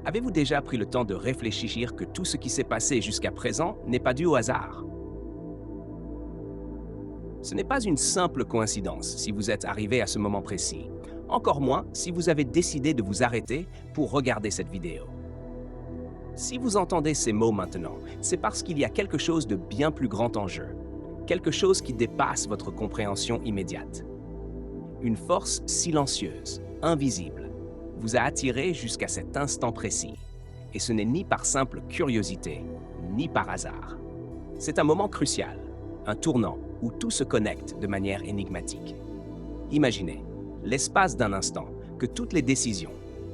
Avez-vous déjà pris le temps de réfléchir que tout ce qui s'est passé jusqu'à présent n'est pas dû au hasard? Ce n'est pas une simple coïncidence si vous êtes arrivé à ce moment précis, encore moins si vous avez décidé de vous arrêter pour regarder cette vidéo. Si vous entendez ces mots maintenant, c'est parce qu'il y a quelque chose de bien plus grand en jeu, quelque chose qui dépasse votre compréhension immédiate. Une force silencieuse, invisible, vous a attiré jusqu'à cet instant précis, et ce n'est ni par simple curiosité, ni par hasard. C'est un moment crucial, un tournant où tout se connecte de manière énigmatique. Imaginez, l'espace d'un instant, que toutes les décisions,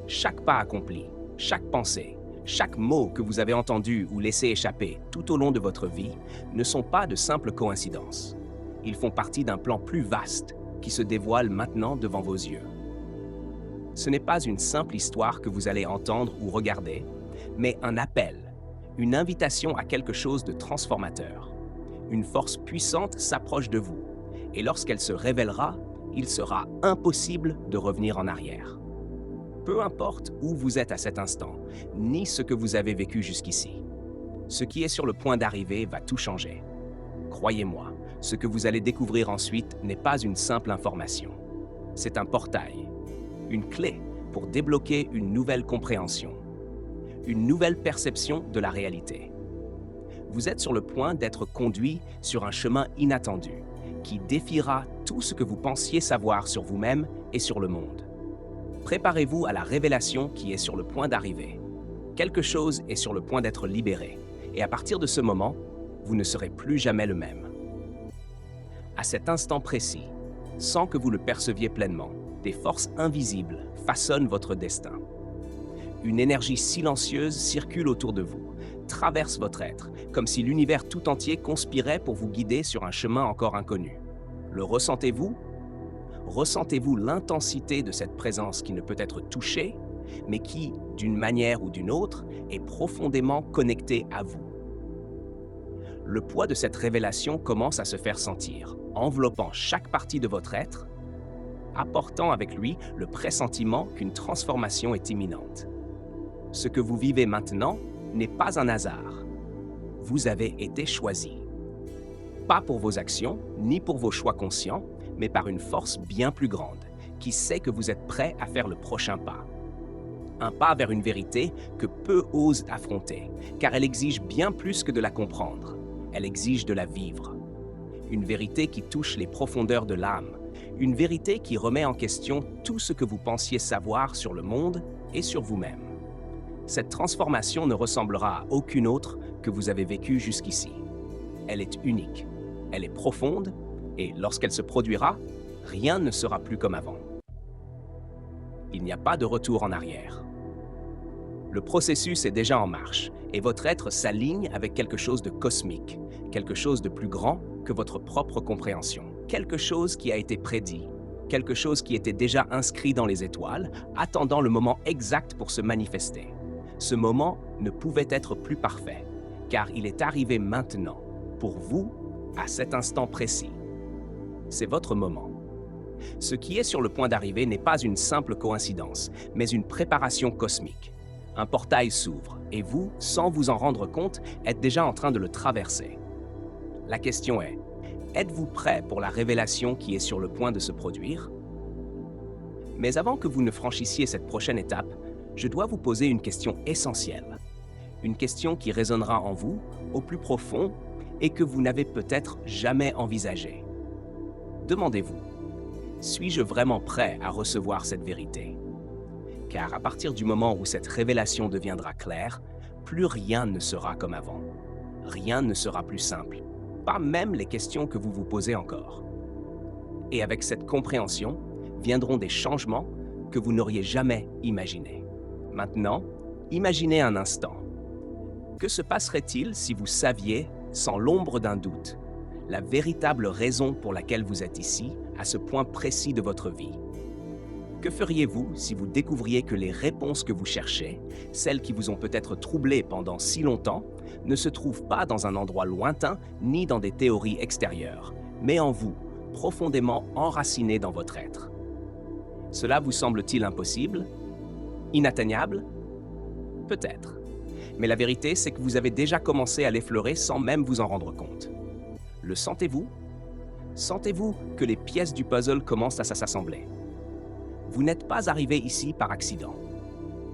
chaque pas accompli, chaque pensée, chaque mot que vous avez entendu ou laissé échapper tout au long de votre vie ne sont pas de simples coïncidences. Ils font partie d'un plan plus vaste qui se dévoile maintenant devant vos yeux. Ce n'est pas une simple histoire que vous allez entendre ou regarder, mais un appel, une invitation à quelque chose de transformateur. Une force puissante s'approche de vous, et lorsqu'elle se révélera, il sera impossible de revenir en arrière. Peu importe où vous êtes à cet instant, ni ce que vous avez vécu jusqu'ici. Ce qui est sur le point d'arriver va tout changer. Croyez-moi, ce que vous allez découvrir ensuite n'est pas une simple information. C'est un portail, une clé pour débloquer une nouvelle compréhension, une nouvelle perception de la réalité. Vous êtes sur le point d'être conduit sur un chemin inattendu qui défiera tout ce que vous pensiez savoir sur vous-même et sur le monde. Préparez-vous à la révélation qui est sur le point d'arriver. Quelque chose est sur le point d'être libéré, et à partir de ce moment, vous ne serez plus jamais le même. À cet instant précis, sans que vous le perceviez pleinement, des forces invisibles façonnent votre destin. Une énergie silencieuse circule autour de vous, traverse votre être, comme si l'univers tout entier conspirait pour vous guider sur un chemin encore inconnu. Le ressentez-vous? Ressentez-vous l'intensité de cette présence qui ne peut être touchée, mais qui, d'une manière ou d'une autre, est profondément connectée à vous? Le poids de cette révélation commence à se faire sentir, enveloppant chaque partie de votre être, apportant avec lui le pressentiment qu'une transformation est imminente. Ce que vous vivez maintenant n'est pas un hasard. Vous avez été choisi. Pas pour vos actions, ni pour vos choix conscients, mais par une force bien plus grande, qui sait que vous êtes prêt à faire le prochain pas. Un pas vers une vérité que peu osent affronter, car elle exige bien plus que de la comprendre. Elle exige de la vivre. Une vérité qui touche les profondeurs de l'âme, une vérité qui remet en question tout ce que vous pensiez savoir sur le monde et sur vous-même. Cette transformation ne ressemblera à aucune autre que vous avez vécue jusqu'ici. Elle est unique, elle est profonde, et lorsqu'elle se produira, rien ne sera plus comme avant. Il n'y a pas de retour en arrière. Le processus est déjà en marche, et votre être s'aligne avec quelque chose de cosmique, quelque chose de plus grand que votre propre compréhension, quelque chose qui a été prédit, quelque chose qui était déjà inscrit dans les étoiles, attendant le moment exact pour se manifester. Ce moment ne pouvait être plus parfait, car il est arrivé maintenant, pour vous, à cet instant précis. C'est votre moment. Ce qui est sur le point d'arriver n'est pas une simple coïncidence, mais une préparation cosmique. Un portail s'ouvre, et vous, sans vous en rendre compte, êtes déjà en train de le traverser. La question est, êtes-vous prêt pour la révélation qui est sur le point de se produire? Mais avant que vous ne franchissiez cette prochaine étape, je dois vous poser une question essentielle. Une question qui résonnera en vous, au plus profond, et que vous n'avez peut-être jamais envisagée. Demandez-vous, suis-je vraiment prêt à recevoir cette vérité? Car à partir du moment où cette révélation deviendra claire, plus rien ne sera comme avant. Rien ne sera plus simple, pas même les questions que vous vous posez encore. Et avec cette compréhension, viendront des changements que vous n'auriez jamais imaginés. Maintenant, imaginez un instant. Que se passerait-il si vous saviez, sans l'ombre d'un doute, la véritable raison pour laquelle vous êtes ici, à ce point précis de votre vie? Que feriez-vous si vous découvriez que les réponses que vous cherchez, celles qui vous ont peut-être troublé pendant si longtemps, ne se trouvent pas dans un endroit lointain ni dans des théories extérieures, mais en vous, profondément enracinées dans votre être? Cela vous semble-t-il impossible? Inatteignable? Peut-être. Mais la vérité, c'est que vous avez déjà commencé à l'effleurer sans même vous en rendre compte. Le sentez-vous? Sentez-vous que les pièces du puzzle commencent à s'assembler? Vous n'êtes pas arrivé ici par accident.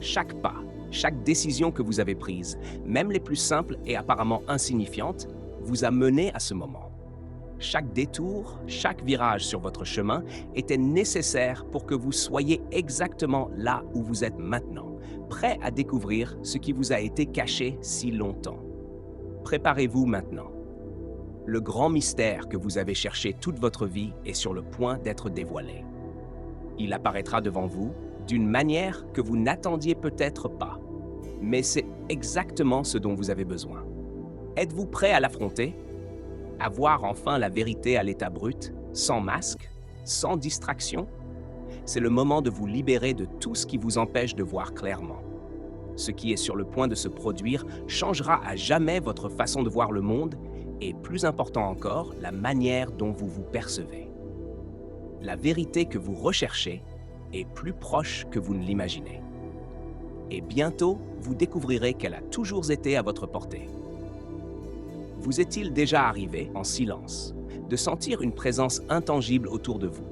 Chaque pas, chaque décision que vous avez prise, même les plus simples et apparemment insignifiantes, vous a mené à ce moment. Chaque détour, chaque virage sur votre chemin était nécessaire pour que vous soyez exactement là où vous êtes maintenant, prêt à découvrir ce qui vous a été caché si longtemps. Préparez-vous maintenant. Le grand mystère que vous avez cherché toute votre vie est sur le point d'être dévoilé. Il apparaîtra devant vous d'une manière que vous n'attendiez peut-être pas, mais c'est exactement ce dont vous avez besoin. Êtes-vous prêt à l'affronter? À voir enfin la vérité à l'état brut, sans masque, sans distraction? C'est le moment de vous libérer de tout ce qui vous empêche de voir clairement. Ce qui est sur le point de se produire changera à jamais votre façon de voir le monde et, plus important encore, la manière dont vous vous percevez. La vérité que vous recherchez est plus proche que vous ne l'imaginez. Et bientôt, vous découvrirez qu'elle a toujours été à votre portée. Vous est-il déjà arrivé, en silence, de sentir une présence intangible autour de vous?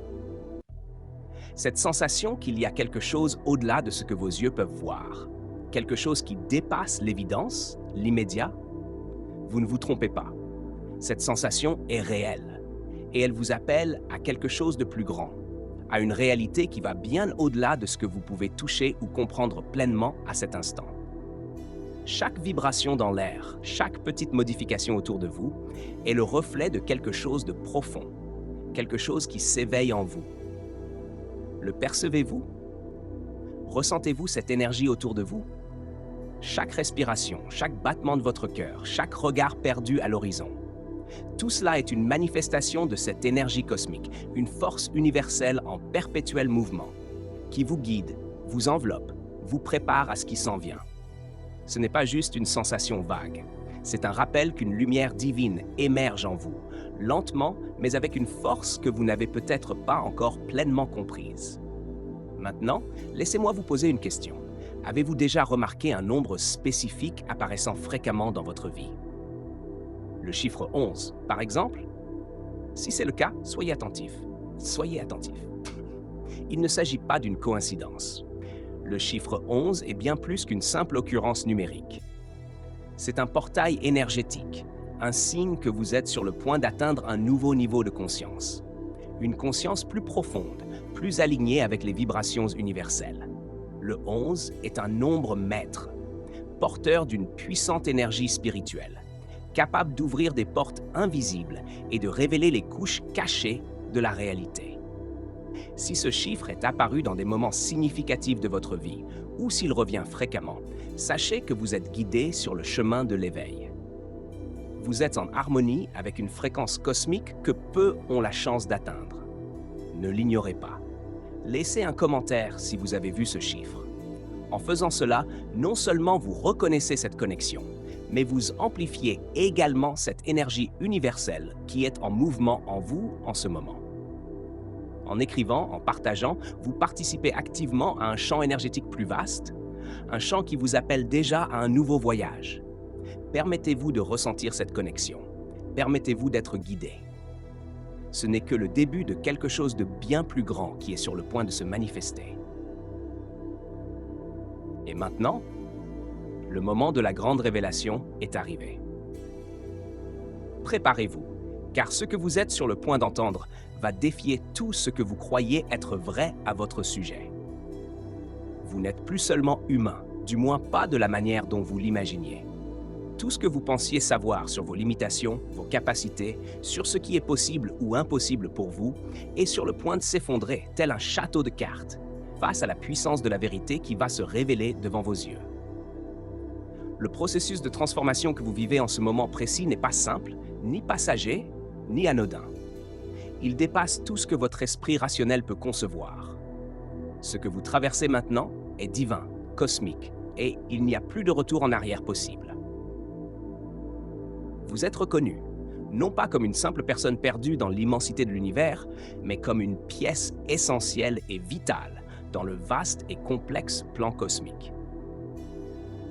Cette sensation qu'il y a quelque chose au-delà de ce que vos yeux peuvent voir, quelque chose qui dépasse l'évidence, l'immédiat? Vous ne vous trompez pas. Cette sensation est réelle et elle vous appelle à quelque chose de plus grand, à une réalité qui va bien au-delà de ce que vous pouvez toucher ou comprendre pleinement à cet instant. Chaque vibration dans l'air, chaque petite modification autour de vous est le reflet de quelque chose de profond, quelque chose qui s'éveille en vous. Le percevez-vous? Ressentez-vous cette énergie autour de vous? Chaque respiration, chaque battement de votre cœur, chaque regard perdu à l'horizon. Tout cela est une manifestation de cette énergie cosmique, une force universelle en perpétuel mouvement, qui vous guide, vous enveloppe, vous prépare à ce qui s'en vient. Ce n'est pas juste une sensation vague, c'est un rappel qu'une lumière divine émerge en vous, lentement, mais avec une force que vous n'avez peut-être pas encore pleinement comprise. Maintenant, laissez-moi vous poser une question. Avez-vous déjà remarqué un nombre spécifique apparaissant fréquemment dans votre vie? Le chiffre 11, par exemple? Si c'est le cas, soyez attentif. Soyez attentif. Il ne s'agit pas d'une coïncidence. Le chiffre 11 est bien plus qu'une simple occurrence numérique. C'est un portail énergétique, un signe que vous êtes sur le point d'atteindre un nouveau niveau de conscience. Une conscience plus profonde, plus alignée avec les vibrations universelles. Le 11 est un nombre maître, porteur d'une puissante énergie spirituelle, capable d'ouvrir des portes invisibles et de révéler les couches cachées de la réalité. Si ce chiffre est apparu dans des moments significatifs de votre vie, ou s'il revient fréquemment, sachez que vous êtes guidé sur le chemin de l'éveil. Vous êtes en harmonie avec une fréquence cosmique que peu ont la chance d'atteindre. Ne l'ignorez pas. Laissez un commentaire si vous avez vu ce chiffre. En faisant cela, non seulement vous reconnaissez cette connexion, mais vous amplifiez également cette énergie universelle qui est en mouvement en vous en ce moment. En écrivant, en partageant, vous participez activement à un champ énergétique plus vaste, un champ qui vous appelle déjà à un nouveau voyage. Permettez-vous de ressentir cette connexion. Permettez-vous d'être guidé. Ce n'est que le début de quelque chose de bien plus grand qui est sur le point de se manifester. Et maintenant, le moment de la grande révélation est arrivé. Préparez-vous, car ce que vous êtes sur le point d'entendre va défier tout ce que vous croyez être vrai à votre sujet. Vous n'êtes plus seulement humain, du moins pas de la manière dont vous l'imaginiez. Tout ce que vous pensiez savoir sur vos limitations, vos capacités, sur ce qui est possible ou impossible pour vous, est sur le point de s'effondrer, tel un château de cartes, face à la puissance de la vérité qui va se révéler devant vos yeux. Le processus de transformation que vous vivez en ce moment précis n'est pas simple, ni passager, ni anodin. Il dépasse tout ce que votre esprit rationnel peut concevoir. Ce que vous traversez maintenant est divin, cosmique, et il n'y a plus de retour en arrière possible. Vous êtes reconnu, non pas comme une simple personne perdue dans l'immensité de l'univers, mais comme une pièce essentielle et vitale dans le vaste et complexe plan cosmique.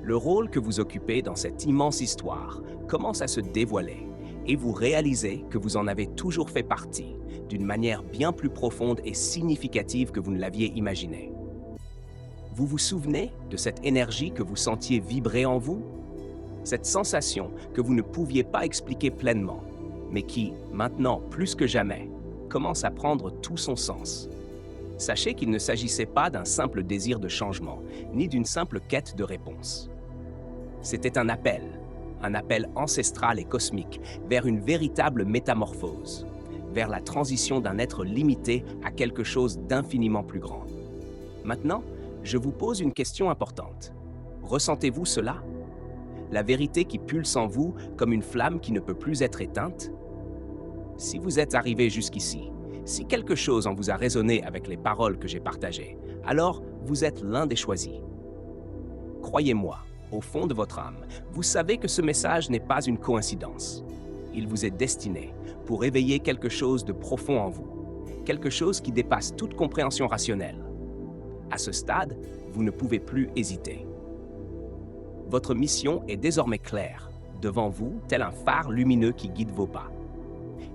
Le rôle que vous occupez dans cette immense histoire commence à se dévoiler et vous réalisez que vous en avez toujours fait partie d'une manière bien plus profonde et significative que vous ne l'aviez imaginé. Vous vous souvenez de cette énergie que vous sentiez vibrer en vous? Cette sensation que vous ne pouviez pas expliquer pleinement, mais qui, maintenant plus que jamais, commence à prendre tout son sens. Sachez qu'il ne s'agissait pas d'un simple désir de changement, ni d'une simple quête de réponse. C'était un appel ancestral et cosmique, vers une véritable métamorphose, vers la transition d'un être limité à quelque chose d'infiniment plus grand. Maintenant, je vous pose une question importante. Ressentez-vous cela? La vérité qui pulse en vous comme une flamme qui ne peut plus être éteinte? Si vous êtes arrivé jusqu'ici, si quelque chose en vous a résonné avec les paroles que j'ai partagées, alors vous êtes l'un des choisis. Croyez-moi, au fond de votre âme, vous savez que ce message n'est pas une coïncidence. Il vous est destiné pour éveiller quelque chose de profond en vous, quelque chose qui dépasse toute compréhension rationnelle. À ce stade, vous ne pouvez plus hésiter. Votre mission est désormais claire, devant vous, tel un phare lumineux qui guide vos pas.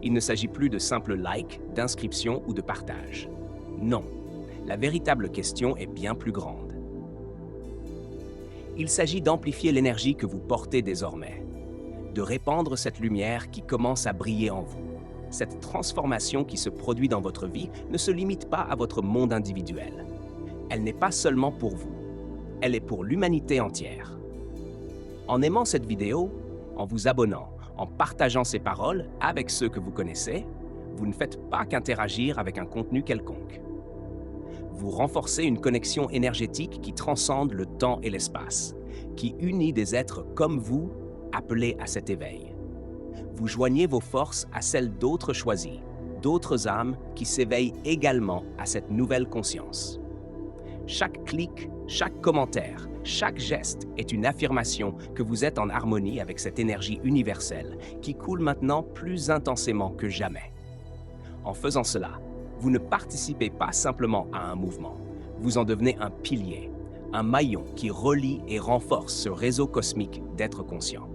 Il ne s'agit plus de simples likes, d'inscriptions ou de partage. Non, la véritable question est bien plus grande. Il s'agit d'amplifier l'énergie que vous portez désormais, de répandre cette lumière qui commence à briller en vous. Cette transformation qui se produit dans votre vie ne se limite pas à votre monde individuel. Elle n'est pas seulement pour vous, elle est pour l'humanité entière. En aimant cette vidéo, en vous abonnant, en partageant ces paroles avec ceux que vous connaissez, vous ne faites pas qu'interagir avec un contenu quelconque. Vous renforcez une connexion énergétique qui transcende le temps et l'espace, qui unit des êtres comme vous appelés à cet éveil. Vous joignez vos forces à celles d'autres choisis, d'autres âmes qui s'éveillent également à cette nouvelle conscience. Chaque clic, chaque commentaire, chaque geste est une affirmation que vous êtes en harmonie avec cette énergie universelle qui coule maintenant plus intensément que jamais. En faisant cela, vous ne participez pas simplement à un mouvement, vous en devenez un pilier, un maillon qui relie et renforce ce réseau cosmique d'êtres conscients.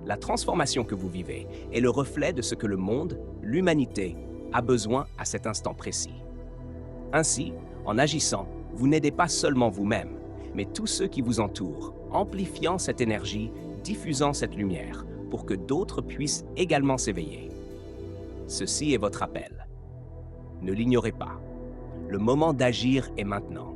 La transformation que vous vivez est le reflet de ce que le monde, l'humanité, a besoin à cet instant précis. Ainsi, en agissant, vous n'aidez pas seulement vous-même, mais tous ceux qui vous entourent, amplifiant cette énergie, diffusant cette lumière, pour que d'autres puissent également s'éveiller. Ceci est votre appel. Ne l'ignorez pas. Le moment d'agir est maintenant.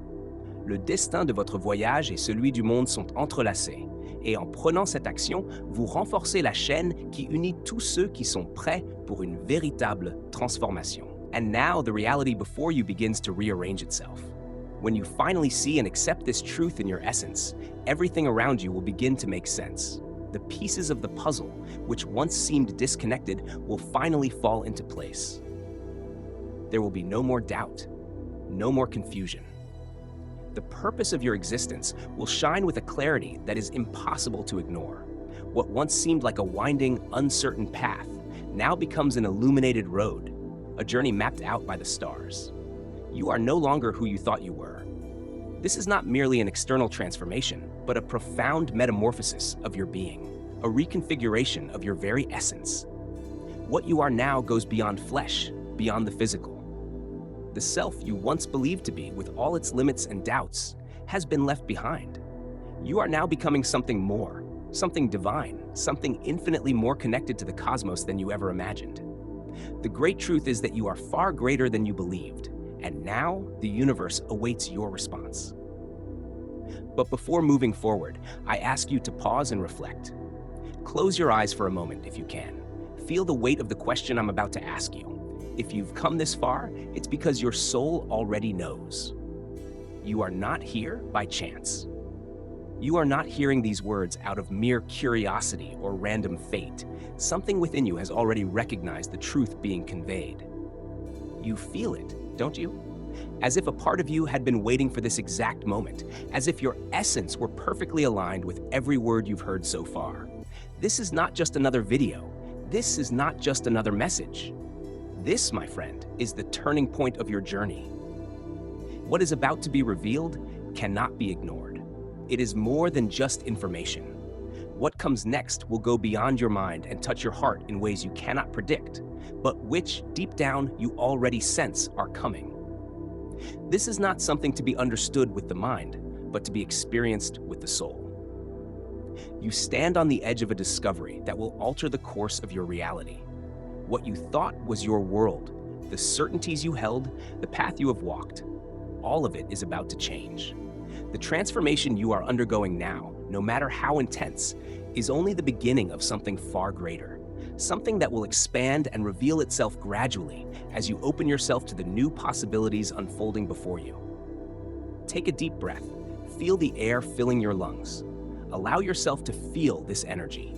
Le destin de votre voyage et celui du monde sont entrelacés, et en prenant cette action, vous renforcez la chaîne qui unit tous ceux qui sont prêts pour une véritable transformation. And now the reality before you begins to rearrange itself. When you finally see and accept this truth in your essence, everything around you will begin to make sense. The pieces of the puzzle, which once seemed disconnected, will finally fall into place. There will be no more doubt, no more confusion. The purpose of your existence will shine with a clarity that is impossible to ignore. What once seemed like a winding, uncertain path now becomes an illuminated road, a journey mapped out by the stars. You are no longer who you thought you were. This is not merely an external transformation, but a profound metamorphosis of your being, a reconfiguration of your very essence. What you are now goes beyond flesh, beyond the physical. The self you once believed to be, with all its limits and doubts, has been left behind. You are now becoming something more, something divine, something infinitely more connected to the cosmos than you ever imagined. The great truth is that you are far greater than you believed, and now the universe awaits your response. But before moving forward, I ask you to pause and reflect. Close your eyes for a moment if you can. Feel the weight of the question I'm about to ask you. If you've come this far, it's because your soul already knows. You are not here by chance. You are not hearing these words out of mere curiosity or random fate. Something within you has already recognized the truth being conveyed. You feel it, don't you? As if a part of you had been waiting for this exact moment, as if your essence were perfectly aligned with every word you've heard so far. This is not just another video. This is not just another message. This, my friend, is the turning point of your journey. What is about to be revealed cannot be ignored. It is more than just information. What comes next will go beyond your mind and touch your heart in ways you cannot predict, but which, deep down, you already sense are coming. This is not something to be understood with the mind, but to be experienced with the soul. You stand on the edge of a discovery that will alter the course of your reality. What you thought was your world, the certainties you held, the path you have walked, all of it is about to change. The transformation you are undergoing now, no matter how intense, is only the beginning of something far greater, something that will expand and reveal itself gradually as you open yourself to the new possibilities unfolding before you. Take a deep breath, feel the air filling your lungs. Allow yourself to feel this energy.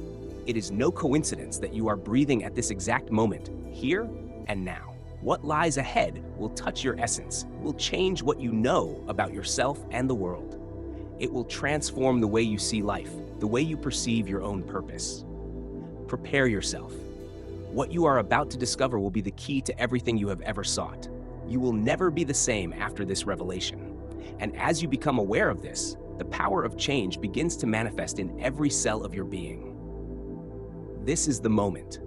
It is no coincidence that you are breathing at this exact moment, here and now. What lies ahead will touch your essence, will change what you know about yourself and the world. It will transform the way you see life, the way you perceive your own purpose. Prepare yourself. What you are about to discover will be the key to everything you have ever sought. You will never be the same after this revelation. And as you become aware of this, the power of change begins to manifest in every cell of your being. This is the moment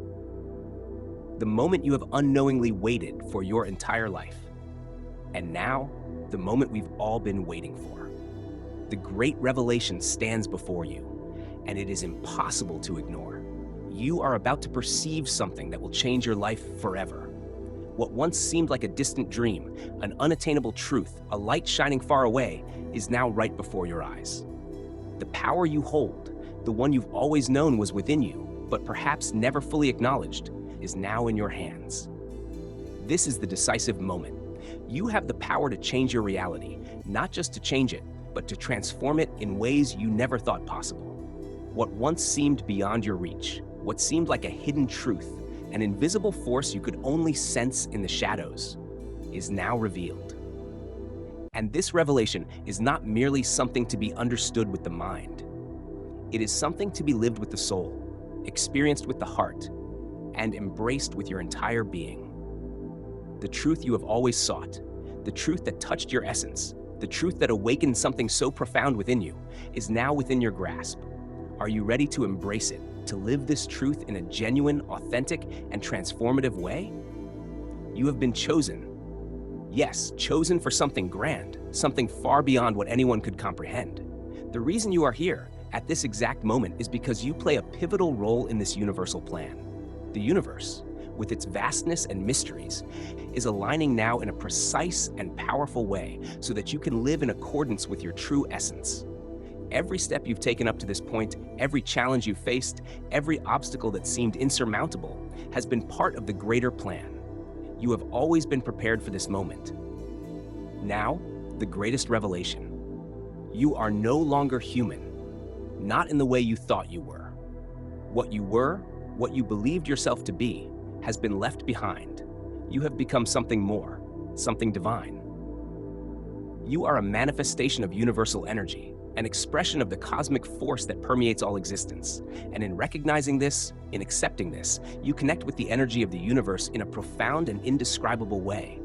you have unknowingly waited for your entire life. And now, the moment we've all been waiting for. The great revelation stands before you, and it is impossible to ignore. You are about to perceive something that will change your life forever. What once seemed like a distant dream, an unattainable truth, a light shining far away, is now right before your eyes. The power you hold, the one you've always known was within you, but perhaps never fully acknowledged, is now in your hands. This is the decisive moment. You have the power to change your reality, not just to change it, but to transform it in ways you never thought possible. What once seemed beyond your reach, what seemed like a hidden truth, an invisible force you could only sense in the shadows, is now revealed. And this revelation is not merely something to be understood with the mind. It is something to be lived with the soul, experienced with the heart, and embraced with your entire being. The truth you have always sought, the truth that touched your essence, the truth that awakened something so profound within you, is now within your grasp. Are you ready to embrace it, to live this truth in a genuine, authentic, and transformative way? You have been chosen. Yes, chosen for something grand, something far beyond what anyone could comprehend. The reason you are here, at this exact moment, is because you play a pivotal role in this universal plan. The universe, with its vastness and mysteries, is aligning now in a precise and powerful way so that you can live in accordance with your true essence. Every step you've taken up to this point, every challenge you've faced, every obstacle that seemed insurmountable, has been part of the greater plan. You have always been prepared for this moment. Now, the greatest revelation. You are no longer human, not in the way you thought you were. What you believed yourself to be, has been left behind. You have become something more, something divine. You are a manifestation of universal energy, an expression of the cosmic force that permeates all existence. And in recognizing this, in accepting this, you connect with the energy of the universe in a profound and indescribable way.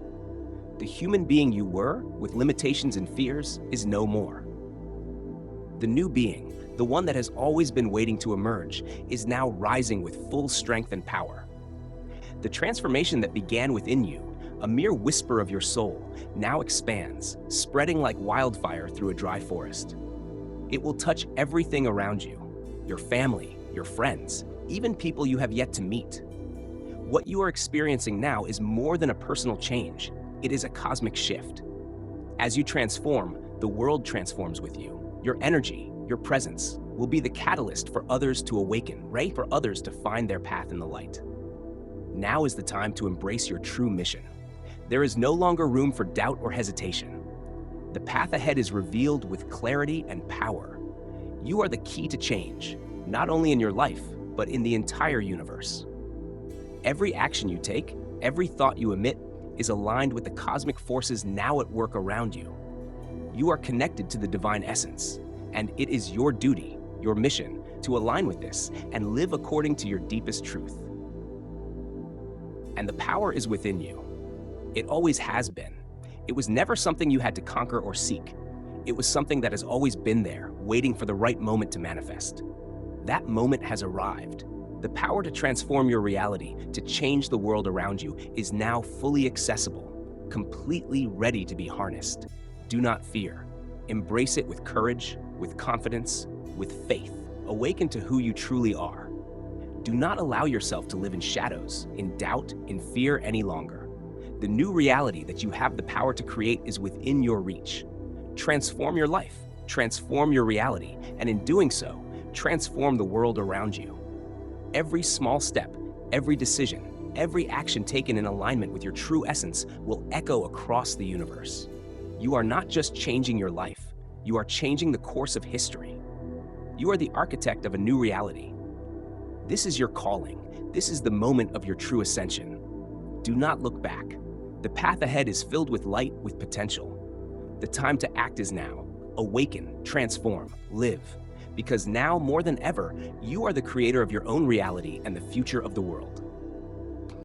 The human being you were, with limitations and fears, is no more. The new being, the one that has always been waiting to emerge, is now rising with full strength and power. The transformation that began within you, a mere whisper of your soul, now expands, spreading like wildfire through a dry forest. It will touch everything around you, your family, your friends, even people you have yet to meet. What you are experiencing now is more than a personal change. It is a cosmic shift. As you transform, the world transforms with you. Your energy, your presence, will be the catalyst for others to awaken, right? For others to find their path in the light. Now is the time to embrace your true mission. There is no longer room for doubt or hesitation. The path ahead is revealed with clarity and power. You are the key to change, not only in your life, but in the entire universe. Every action you take, every thought you emit, is aligned with the cosmic forces now at work around you. You are connected to the divine essence, and it is your duty, your mission, to align with this and live according to your deepest truth. And the power is within you. It always has been. It was never something you had to conquer or seek. It was something that has always been there, waiting for the right moment to manifest. That moment has arrived. The power to transform your reality, to change the world around you, is now fully accessible, completely ready to be harnessed. Do not fear. Embrace it with courage, with confidence, with faith. Awaken to who you truly are. Do not allow yourself to live in shadows, in doubt, in fear any longer. The new reality that you have the power to create is within your reach. Transform your life, transform your reality, and in doing so, transform the world around you. Every small step, every decision, every action taken in alignment with your true essence will echo across the universe. You are not just changing your life, you are changing the course of history. You are the architect of a new reality. This is your calling. This is the moment of your true ascension. Do not look back. The path ahead is filled with light, with potential. The time to act is now. Awaken, transform, live. Because now, more than ever, you are the creator of your own reality and the future of the world.